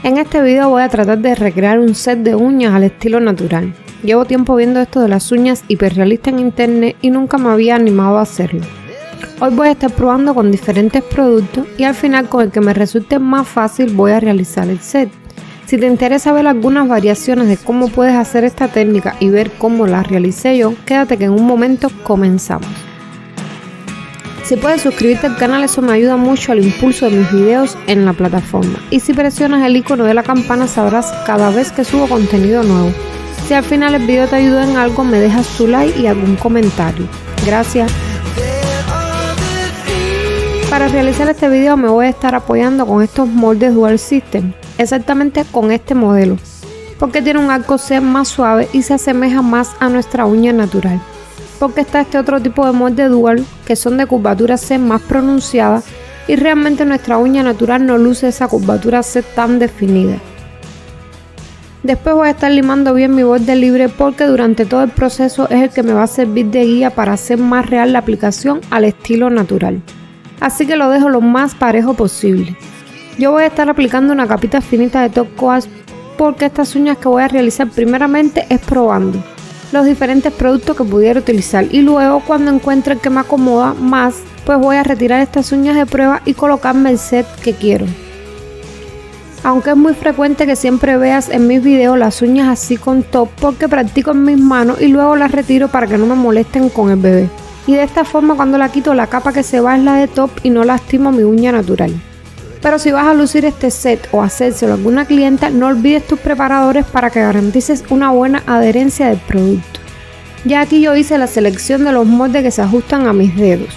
En este video voy a tratar de recrear un set de uñas al estilo natural. Llevo tiempo viendo esto de las uñas hiperrealistas en internet y nunca me había animado a hacerlo. Hoy voy a estar probando con diferentes productos y al final con el que me resulte más fácil voy a realizar el set. Si te interesa ver algunas variaciones de cómo puedes hacer esta técnica y ver cómo la realicé yo, quédate que en un momento comenzamos. Si puedes suscribirte al canal, eso me ayuda mucho al impulso de mis videos en la plataforma. Y si presionas el icono de la campana sabrás cada vez que subo contenido nuevo. Si al final el video te ayuda en algo, me dejas tu like y algún comentario. Gracias. Para realizar este video me voy a estar apoyando con estos moldes Dual System, exactamente con este modelo, porque tiene un arco C más suave y se asemeja más a nuestra uña natural. Porque está este otro tipo de molde dual que son de curvatura C más pronunciada y realmente nuestra uña natural no luce esa curvatura C tan definida. Después voy a estar limando bien mi borde libre porque durante todo el proceso es el que me va a servir de guía para hacer más real la aplicación al estilo natural. Así que lo dejo lo más parejo posible. Yo voy a estar aplicando una capita finita de top coat porque estas uñas que voy a realizar primeramente es probando los diferentes productos que pudiera utilizar y luego cuando encuentre el que me acomoda más, pues voy a retirar estas uñas de prueba y colocarme el set que quiero. Aunque es muy frecuente que siempre veas en mis videos las uñas así con top porque practico en mis manos y luego las retiro para que no me molesten con el bebé. Y de esta forma cuando la quito la capa que se va es la de top y no lastimo mi uña natural. Pero si vas a lucir este set o hacérselo a alguna clienta, no olvides tus preparadores para que garantices una buena adherencia del producto. Ya aquí yo hice la selección de los moldes que se ajustan a mis dedos.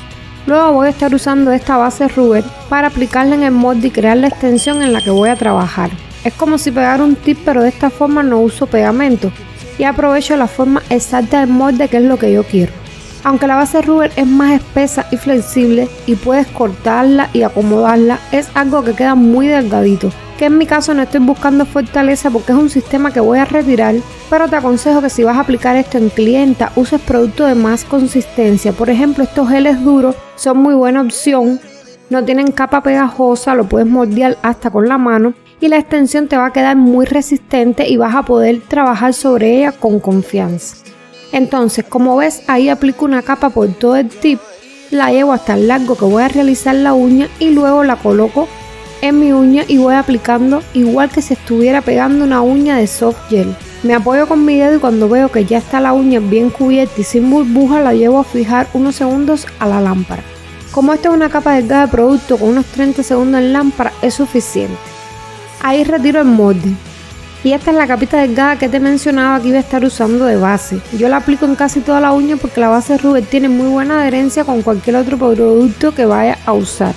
Luego voy a estar usando esta base rubber para aplicarla en el molde y crear la extensión en la que voy a trabajar. Es como si pegara un tip, pero de esta forma no uso pegamento y aprovecho la forma exacta del molde que es lo que yo quiero. Aunque la base rubber es más espesa y flexible y puedes cortarla y acomodarla, es algo que queda muy delgadito, que en mi caso no estoy buscando fortaleza porque es un sistema que voy a retirar, pero te aconsejo que si vas a aplicar esto en clienta uses productos de más consistencia. Por ejemplo, estos geles duros son muy buena opción, no tienen capa pegajosa, lo puedes moldear hasta con la mano y la extensión te va a quedar muy resistente y vas a poder trabajar sobre ella con confianza. Entonces, como ves, ahí aplico una capa por todo el tip, la llevo hasta el largo que voy a realizar la uña y luego la coloco en mi uña y voy aplicando igual que si estuviera pegando una uña de soft gel. Me apoyo con mi dedo y cuando veo que ya está la uña bien cubierta y sin burbuja la llevo a fijar unos segundos a la lámpara. Como esta es una capa delgada de producto con unos 30 segundos en lámpara es suficiente. Ahí retiro el molde. Y esta es la capita delgada que te mencionaba que iba a estar usando de base. Yo la aplico en casi toda la uña porque la base rubber tiene muy buena adherencia con cualquier otro producto que vaya a usar.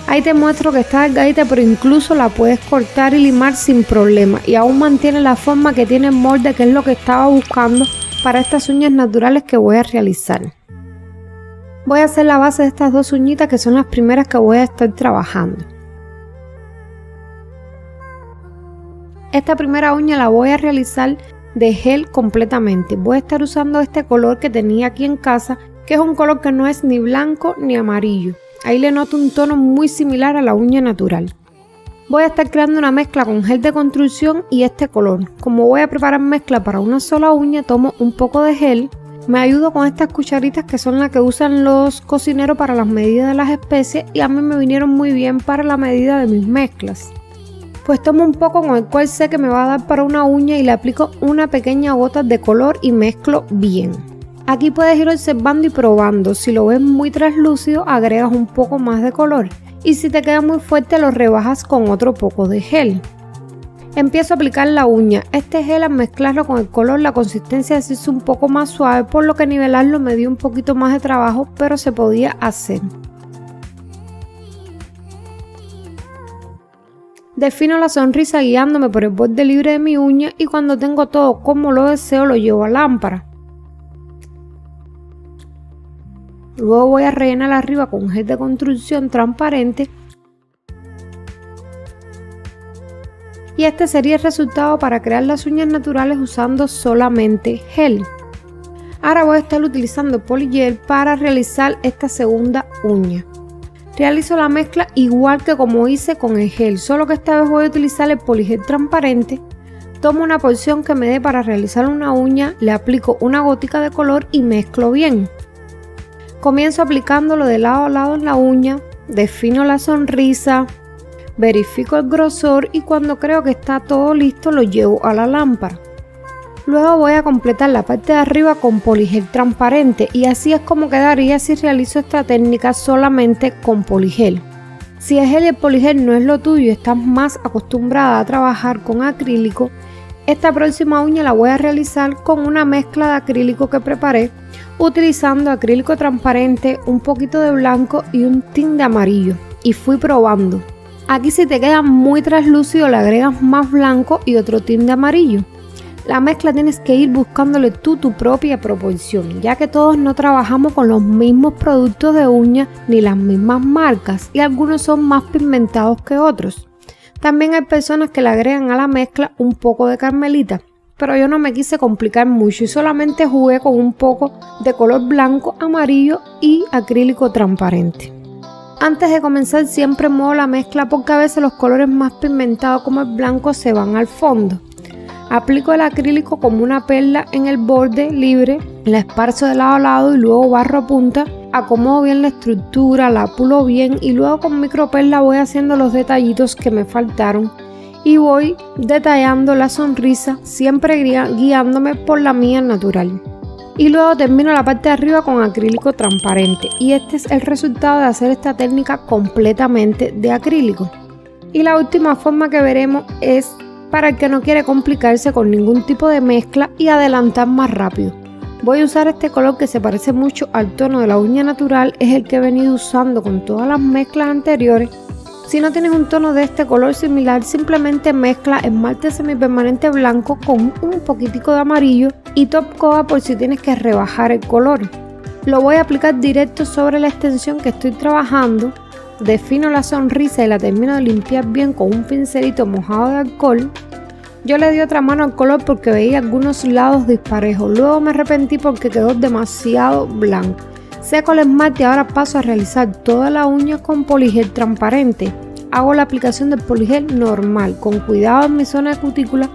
Ahí te muestro que está delgadita, pero incluso la puedes cortar y limar sin problema y aún mantiene la forma que tiene el molde, que es lo que estaba buscando para estas uñas naturales que voy a realizar. Voy a hacer la base de estas dos uñitas que son las primeras que voy a estar trabajando. Esta primera uña la voy a realizar de gel completamente. Voy a estar usando este color que tenía aquí en casa, que es un color que no es ni blanco ni amarillo. Ahí le noto un tono muy similar a la uña natural. Voy a estar creando una mezcla con gel de construcción y este color. Como voy a preparar mezcla para una sola uña, tomo un poco de gel. Me ayudo con estas cucharitas que son las que usan los cocineros para las medidas de las especies y a mí me vinieron muy bien para la medida de mis mezclas. Pues tomo un poco con el cual sé que me va a dar para una uña y le aplico una pequeña gota de color y mezclo bien. Aquí puedes ir observando y probando. Si lo ves muy translúcido, agregas un poco más de color y si te queda muy fuerte lo rebajas con otro poco de gel. Empiezo a aplicar la uña. Este gel al mezclarlo con el color la consistencia se hizo un poco más suave, por lo que nivelarlo me dio un poquito más de trabajo, pero se podía hacer. Defino la sonrisa guiándome por el borde libre de mi uña y cuando tengo todo como lo deseo lo llevo a lámpara. Luego voy a rellenar arriba con gel de construcción transparente y este sería el resultado para crear las uñas naturales usando solamente gel. Ahora voy a estar utilizando polygel para realizar esta segunda uña. Realizo la mezcla igual que como hice con el gel, solo que esta vez voy a utilizar el poligel transparente. Tomo una porción que me dé para realizar una uña, le aplico una gotica de color y mezclo bien. Comienzo aplicándolo de lado a lado en la uña, defino la sonrisa, verifico el grosor y cuando creo que está todo listo lo llevo a la lámpara. Luego voy a completar la parte de arriba con poligel transparente y así es como quedaría si realizo esta técnica solamente con poligel. Si el gel y el poligel no es lo tuyo y estás más acostumbrada a trabajar con acrílico, esta próxima uña la voy a realizar con una mezcla de acrílico que preparé utilizando acrílico transparente, un poquito de blanco y un tint de amarillo y fui probando. Aquí si te queda muy translúcido le agregas más blanco y otro tint de amarillo. La mezcla tienes que ir buscándole tú tu propia proporción, ya que todos no trabajamos con los mismos productos de uñas ni las mismas marcas y algunos son más pigmentados que otros. También hay personas que le agregan a la mezcla un poco de carmelita, pero yo no me quise complicar mucho y solamente jugué con un poco de color blanco, amarillo y acrílico transparente. Antes de comenzar siempre muevo la mezcla porque a veces los colores más pigmentados como el blanco se van al fondo. Aplico el acrílico como una perla en el borde libre, la esparzo de lado a lado y luego barro a punta, acomodo bien la estructura, la pulo bien y luego con microperla voy haciendo los detallitos que me faltaron y voy detallando la sonrisa, siempre guiándome por la mía natural. Y luego termino la parte de arriba con acrílico transparente y este es el resultado de hacer esta técnica completamente de acrílico. Y la última forma que veremos es para el que no quiere complicarse con ningún tipo de mezcla y adelantar más rápido. Voy a usar este color que se parece mucho al tono de la uña natural, es el que he venido usando con todas las mezclas anteriores. Si no tienes un tono de este color similar, simplemente mezcla esmalte semipermanente blanco con un poquitico de amarillo y top coat por si tienes que rebajar el color. Lo voy a aplicar directo sobre la extensión que estoy trabajando. Defino la sonrisa y la termino de limpiar bien con un pincelito mojado de alcohol. Yo le di otra mano al color porque veía algunos lados disparejos, luego me arrepentí porque quedó demasiado blanco. Seco el esmalte y ahora paso a realizar toda la uña con poligel transparente. Hago la aplicación del poligel normal, con cuidado en mi zona de cutícula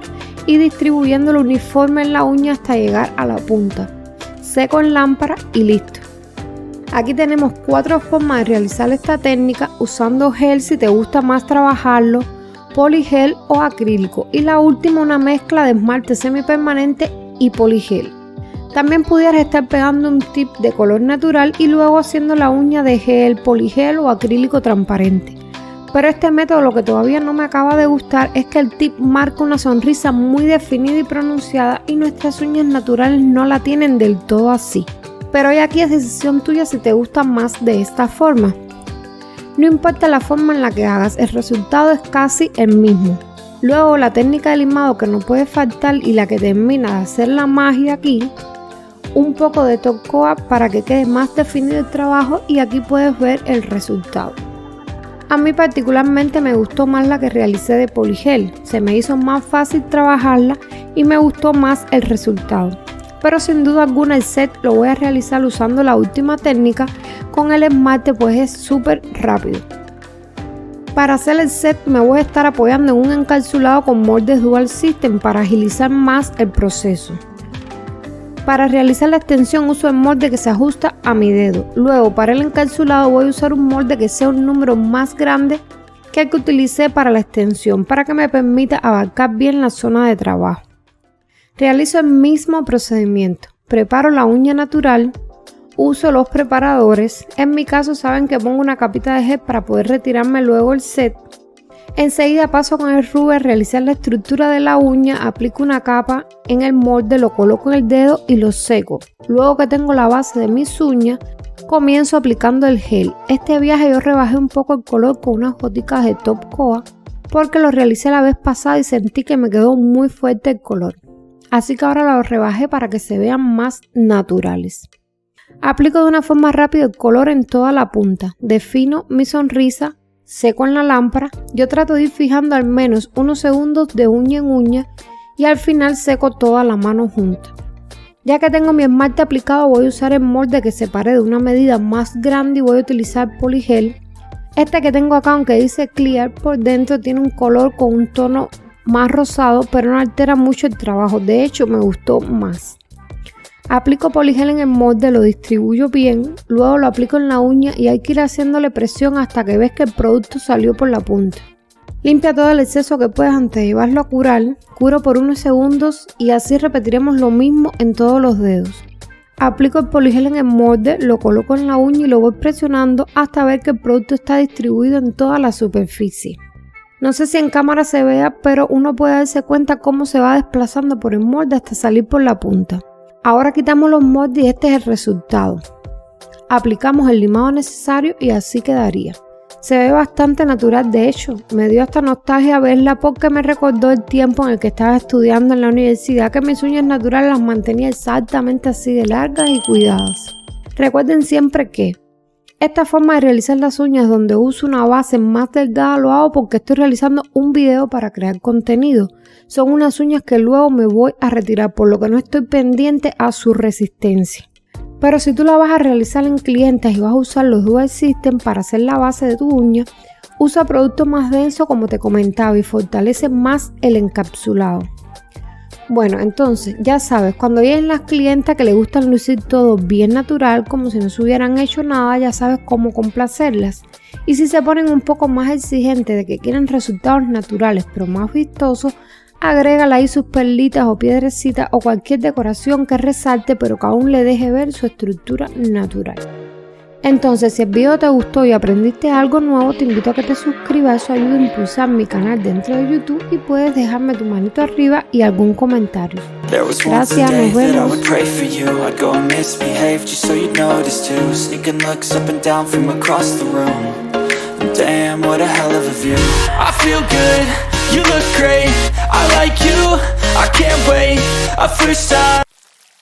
y distribuyéndolo uniforme en la uña hasta llegar a la punta. Seco en lámpara y listo. Aquí tenemos 4 formas de realizar esta técnica usando gel si te gusta más trabajarlo, poligel o acrílico y la última una mezcla de esmalte semipermanente y poligel. También pudieras estar pegando un tip de color natural y luego haciendo la uña de gel, poligel o acrílico transparente. Pero este método lo que todavía no me acaba de gustar es que el tip marca una sonrisa muy definida y pronunciada y nuestras uñas naturales no la tienen del todo así. Pero hoy aquí es decisión tuya si te gusta más de esta forma. No importa la forma en la que hagas, el resultado es casi el mismo. Luego la técnica de limado que no puede faltar y la que termina de hacer la magia aquí, un poco de top coat para que quede más definido el trabajo y aquí puedes ver el resultado. A mí particularmente me gustó más la que realicé de poligel, se me hizo más fácil trabajarla y me gustó más el resultado. Pero sin duda alguna el set lo voy a realizar usando la última técnica con el esmalte pues es súper rápido. Para hacer el set me voy a estar apoyando en un encapsulado con moldes Dual System para agilizar más el proceso. Para realizar la extensión uso el molde que se ajusta a mi dedo. Luego para el encapsulado voy a usar un molde que sea un número más grande que el que utilicé para la extensión para que me permita abarcar bien la zona de trabajo. Realizo el mismo procedimiento, preparo la uña natural, uso los preparadores, en mi caso saben que pongo una capita de gel para poder retirarme luego el set. Enseguida paso con el rubber a realizar la estructura de la uña, aplico una capa en el molde, lo coloco en el dedo y lo seco. Luego que tengo la base de mis uñas, comienzo aplicando el gel. Este viaje yo rebajé un poco el color con unas goticas de top coat porque lo realicé la vez pasada y sentí que me quedó muy fuerte el color. Así que ahora lo rebajé para que se vean más naturales. Aplico de una forma rápida el color en toda la punta, defino mi sonrisa, seco en la lámpara, yo trato de ir fijando al menos unos segundos de uña en uña y al final seco toda la mano junta. Ya que tengo mi esmalte aplicado voy a usar el molde que separé de una medida más grande y voy a utilizar poligel. Este que tengo acá, aunque dice clear, por dentro tiene un color con un tono más rosado, pero no altera mucho el trabajo. De hecho, me gustó más. Aplico poligel en el molde, lo distribuyo bien, luego lo aplico en la uña y hay que ir haciéndole presión hasta que ves que el producto salió por la punta. Limpia todo el exceso que puedas antes de llevarlo a curar, curo por unos segundos y así repetiremos lo mismo en todos los dedos. Aplico el poligel en el molde, lo coloco en la uña y lo voy presionando hasta ver que el producto está distribuido en toda la superficie. No sé si en cámara se vea, pero uno puede darse cuenta cómo se va desplazando por el molde hasta salir por la punta. Ahora quitamos los moldes y este es el resultado. Aplicamos el limado necesario y así quedaría. Se ve bastante natural, de hecho, me dio hasta nostalgia verla porque me recordó el tiempo en el que estaba estudiando en la universidad, que mis uñas naturales las mantenía exactamente así de largas y cuidadas. Recuerden siempre que esta forma de realizar las uñas donde uso una base más delgada lo hago porque estoy realizando un video para crear contenido. Son unas uñas que luego me voy a retirar, por lo que no estoy pendiente a su resistencia. Pero si tú la vas a realizar en clientes y vas a usar los Dual System para hacer la base de tu uña, usa producto más denso como te comentaba y fortalece más el encapsulado. Bueno, entonces ya sabes, cuando lleguen las clientas que les gustan lucir todo bien natural, como si no se hubieran hecho nada, ya sabes cómo complacerlas. Y si se ponen un poco más exigentes de que quieren resultados naturales pero más vistosos, agrégale ahí sus perlitas o piedrecitas o cualquier decoración que resalte pero que aún le deje ver su estructura natural. Entonces, si el video te gustó y aprendiste algo nuevo, te invito a que te suscribas, eso ayuda a impulsar mi canal dentro de YouTube y puedes dejarme tu manito arriba y algún comentario. Gracias, nos vemos. Damn, what a hell of a view. I feel good, you look great, I like you, I can't wait, a first time.